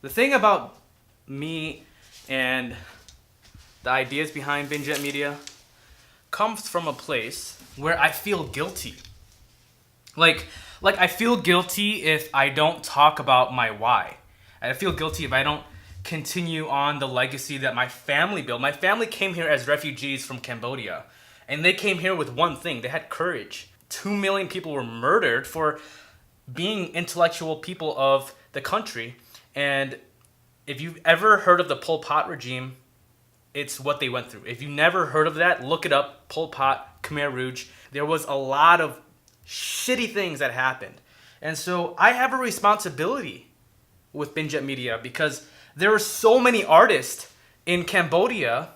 The thing about me and the ideas behind Binjet Media comes from a place where I feel guilty. Like I feel guilty if I don't talk about my why. I feel guilty if I don't continue on the legacy that my family built. My family came here as refugees from Cambodia, and they came here with one thing. They had courage. 2 million people were murdered for being intellectual people of the country. And if you've ever heard of the Pol Pot regime, it's what they went through. If you never heard of that, look it up. Pol Pot, Khmer Rouge. There was a lot of shitty things that happened. And so I have a responsibility with Binjet Media because there are so many artists in Cambodia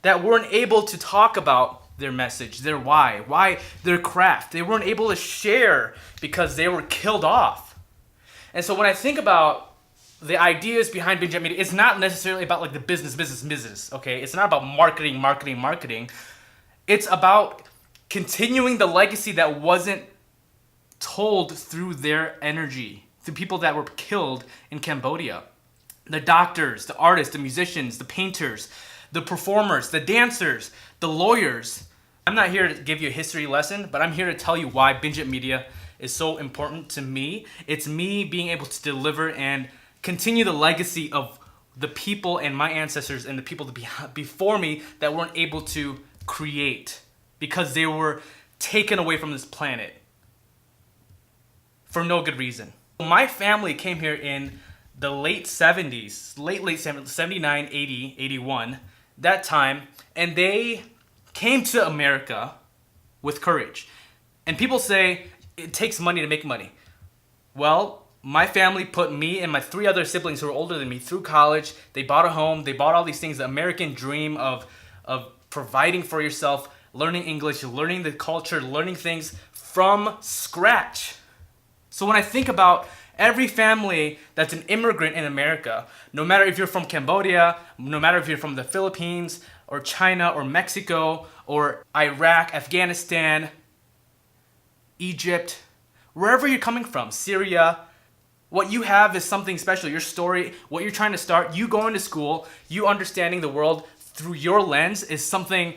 that weren't able to talk about their message, their why their craft. They weren't able to share because they were killed off. And so when I think about the ideas behind Binjet Media, it's not necessarily about like the business, okay? It's not about marketing. It's about continuing the legacy that wasn't told through their energy, through people that were killed in Cambodia. The doctors, the artists, the musicians, the painters, the performers, the dancers, the lawyers. I'm not here to give you a history lesson, but I'm here to tell you why Binjet Media is so important to me. It's me being able to deliver and continue the legacy of the people and my ancestors and the people before me that weren't able to create because they were taken away from this planet for no good reason. My family came here in the late 70s, late 70s, 79, 80, 81, that time, and they came to America with courage. And people say it takes money to make money. Well, my family put me and my 3 other siblings who were older than me through college. They bought a home, they bought all these things, the American dream of providing for yourself, learning English, learning the culture, learning things from scratch. So when I think about every family that's an immigrant in America, no matter if you're from Cambodia, no matter if you're from the Philippines or China or Mexico or Iraq, Afghanistan, Egypt, wherever you're coming from, Syria, what you have is something special. Your story, what you're trying to start, you going to school, you understanding the world through your lens is something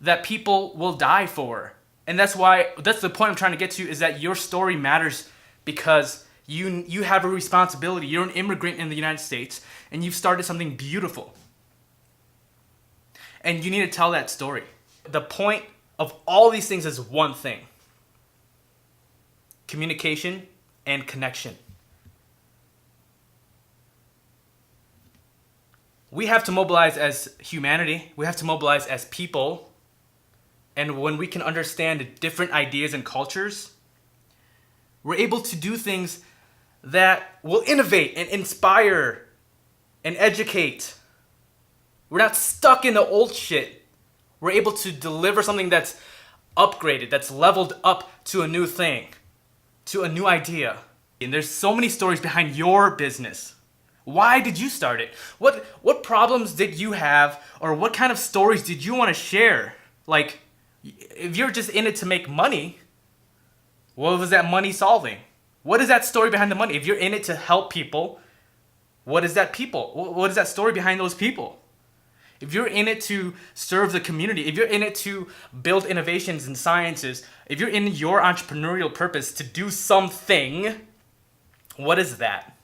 that people will die for. And that's the point I'm trying to get to, is that your story matters because you have a responsibility. You're an immigrant in the United States and you've started something beautiful. And you need to tell that story. The point of all these things is one thing: communication and connection. We have to mobilize as humanity. We have to mobilize as people. And when we can understand different ideas and cultures, we're able to do things that will innovate and inspire and educate. We're not stuck in the old shit. We're able to deliver something that's upgraded, that's leveled up to a new thing, to a new idea. And there's so many stories behind your business. Why did you start it? What problems did you have, or what kind of stories did you want to share? Like, if you're just in it to make money, what was that money solving? What is that story behind the money? If you're in it to help people, what is that people? What is that story behind those people? If you're in it to serve the community, if you're in it to build innovations in sciences, if you're in your entrepreneurial purpose to do something, what is that?